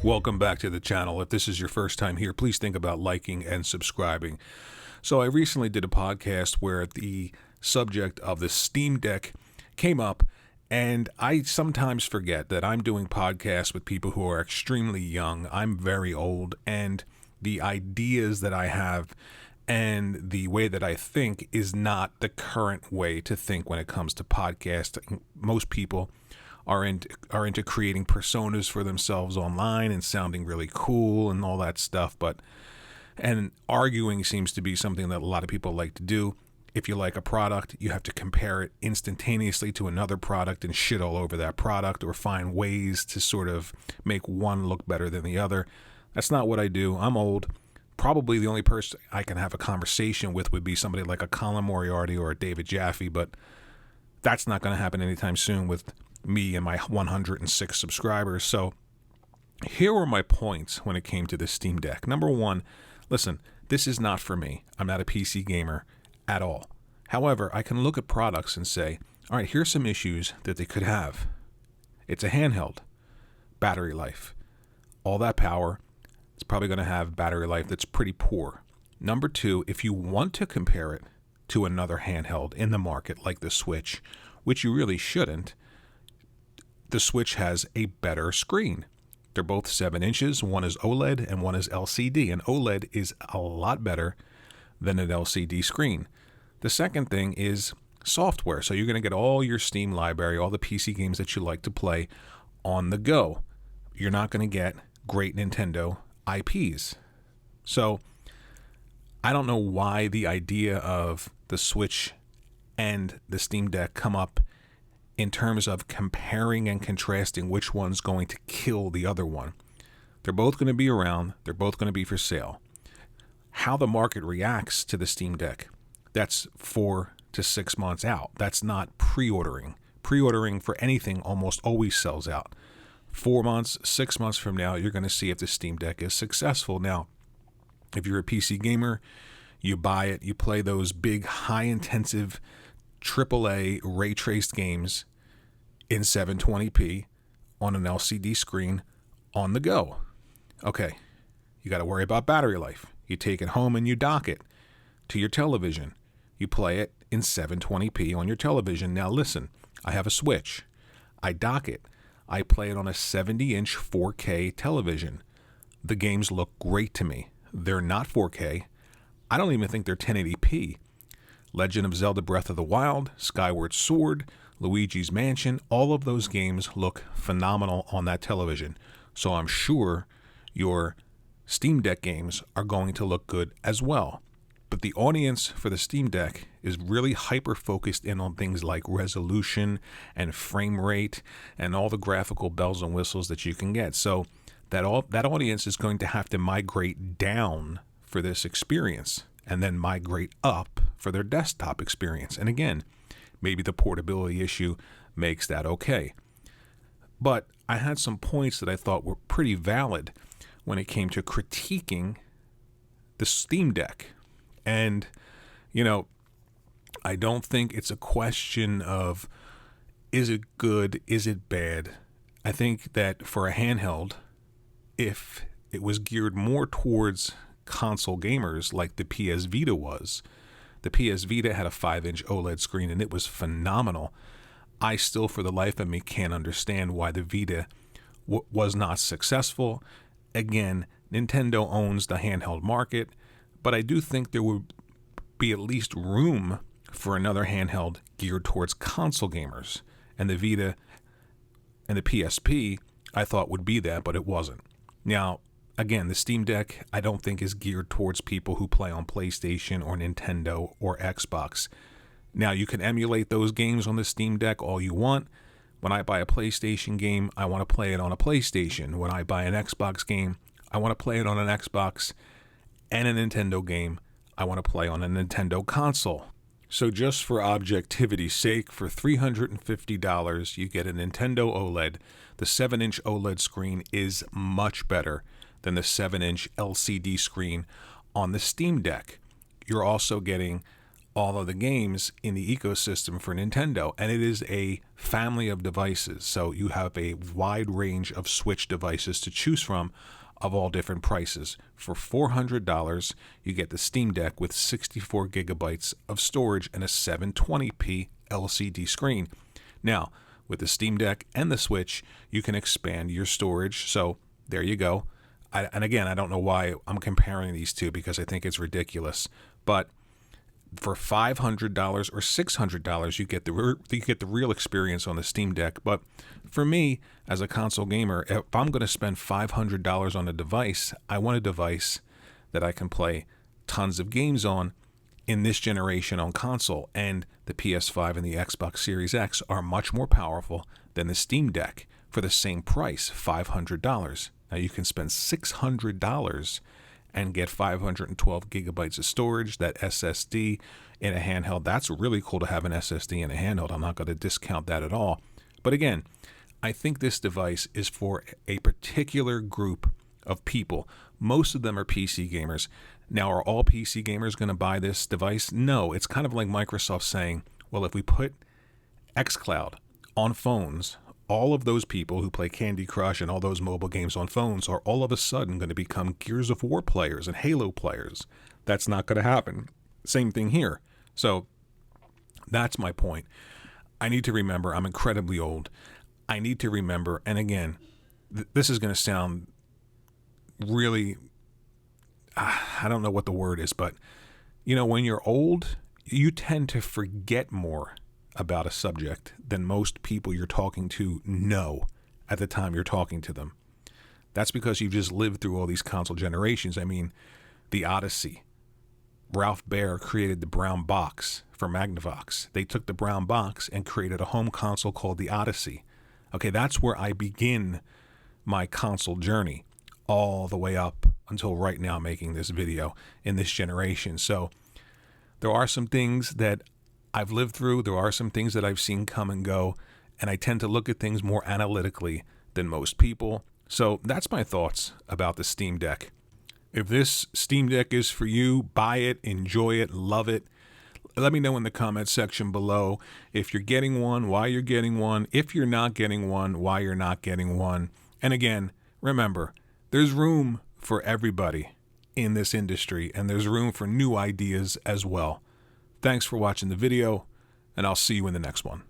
Welcome back to the channel. If this is your first time here, please think about liking and subscribing. So I recently did a podcast where the subject of the Steam Deck came up, and I sometimes forget that I'm doing podcasts with people who are extremely young. I'm very old, and the ideas that I have and the way that I think is not the current way to think when it comes to podcasting. Most people are into creating personas for themselves online and sounding really cool and all that stuff, and arguing seems to be something that a lot of people like to do. If you like a product, you have to compare it instantaneously to another product and shit all over that product, or find ways to sort of make one look better than the other. That's not what I do. I'm old. Probably the only person I can have a conversation with would be somebody like a Colin Moriarty or a David Jaffe, but that's not going to happen anytime soon with me and my 106 subscribers. So here were my points when it came to the Steam Deck. Number one, listen, this is not for me. I'm not a PC gamer at all. However, I can look at products and say, all right, here's some issues that they could have. It's a handheld. Battery life. All that power, it's probably going to have battery life that's pretty poor. Number two, if you want to compare it to another handheld in the market like the Switch, which you really shouldn't, the Switch has a better screen. They're both 7 inches. One is OLED and one is LCD. And OLED is a lot better than an LCD screen. The second thing is software. So you're going to get all your Steam library, all the PC games that you like to play on the go. You're not going to get great Nintendo IPs. So I don't know why the idea of the Switch and the Steam Deck come up in terms of comparing and contrasting which one's going to kill the other one. They're both going to be around. They're both going to be for sale. How the market reacts to the Steam Deck, that's 4 to 6 months out. That's not pre-ordering. Pre-ordering for anything almost always sells out. 4 months, 6 months from now, you're going to see if the Steam Deck is successful. Now, if you're a PC gamer, you buy it, you play those big, high-intensive AAA ray-traced games in 720p on an LCD screen on the go. Okay, you got to worry about battery life. You take it home and you dock it to your television. You play it in 720p on your television. Now listen, I have a Switch. I dock it. I play it on a 70-inch 4K television. The games look great to me. They're not 4K. I don't even think they're 1080p. Legend of Zelda Breath of the Wild, Skyward Sword, Luigi's Mansion, all of those games look phenomenal on that television. So I'm sure your Steam Deck games are going to look good as well. But the audience for the Steam Deck is really hyper-focused in on things like resolution and frame rate and all the graphical bells and whistles that you can get. So that audience is going to have to migrate down for this experience and then migrate up for their desktop experience. And again, maybe the portability issue makes that okay. But I had some points that I thought were pretty valid when it came to critiquing the Steam Deck. And, you know, I don't think it's a question of, is it good, is it bad? I think that for a handheld, if it was geared more towards console gamers like the PS Vita was, the PS Vita had a 5-inch OLED screen and it was phenomenal. I still, for the life of me, can't understand why the Vita was not successful. Again, Nintendo owns the handheld market, but I do think there would be at least room for another handheld geared towards console gamers. And the Vita and the PSP, I thought would be that, but it wasn't. Now, again, the Steam Deck, I don't think is geared towards people who play on PlayStation or Nintendo or Xbox. Now, you can emulate those games on the Steam Deck all you want. When I buy a PlayStation game, I want to play it on a PlayStation. When I buy an Xbox game, I want to play it on an Xbox. And a Nintendo game, I want to play on a Nintendo console. So just for objectivity's sake, for $350, you get a Nintendo OLED. The 7-inch OLED screen is much better than the 7-inch LCD screen on the Steam Deck. You're also getting all of the games in the ecosystem for Nintendo, and it is a family of devices. So you have a wide range of Switch devices to choose from of all different prices. For $400, you get the Steam Deck with 64 gigabytes of storage and a 720p LCD screen. Now, with the Steam Deck and the Switch, you can expand your storage. So there you go. And again, I don't know why I'm comparing these two, because I think it's ridiculous. But for $500 or $600, you get the real experience on the Steam Deck. But for me, as a console gamer, if I'm going to spend $500 on a device, I want a device that I can play tons of games on in this generation on console. And the PS5 and the Xbox Series X are much more powerful than the Steam Deck for the same price, $500. Now you can spend $600 and get 512 gigabytes of storage, that SSD in a handheld. That's really cool to have an SSD in a handheld. I'm not going to discount that at all. But again, I think this device is for a particular group of people. Most of them are PC gamers. Now, are all PC gamers going to buy this device? No. It's kind of like Microsoft saying, well, if we put xCloud on phones, all of those people who play Candy Crush and all those mobile games on phones are all of a sudden going to become Gears of War players and Halo players. That's not going to happen. Same thing here. So that's my point. I need to remember I'm incredibly old. I need to remember, and again, this is going to sound really, I don't know what the word is, but you know, when you're old, you tend to forget more about a subject than most people you're talking to know at the time you're talking to them. That's because you've just lived through all these console generations. I mean, the Odyssey. Ralph Baer created the brown box for Magnavox. They took the brown box and created a home console called the Odyssey. Okay, that's where I begin my console journey, all the way up until right now making this video in this generation. So there are some things that I've lived through. There are some things that I've seen come and go, and I tend to look at things more analytically than most people. So that's my thoughts about the Steam Deck. If this Steam Deck is for you, buy it, enjoy it, love it. Let me know in the comments section below if you're getting one, why you're getting one, if you're not getting one, why you're not getting one. And again, remember, there's room for everybody in this industry, and there's room for new ideas as well. Thanks for watching the video, and I'll see you in the next one.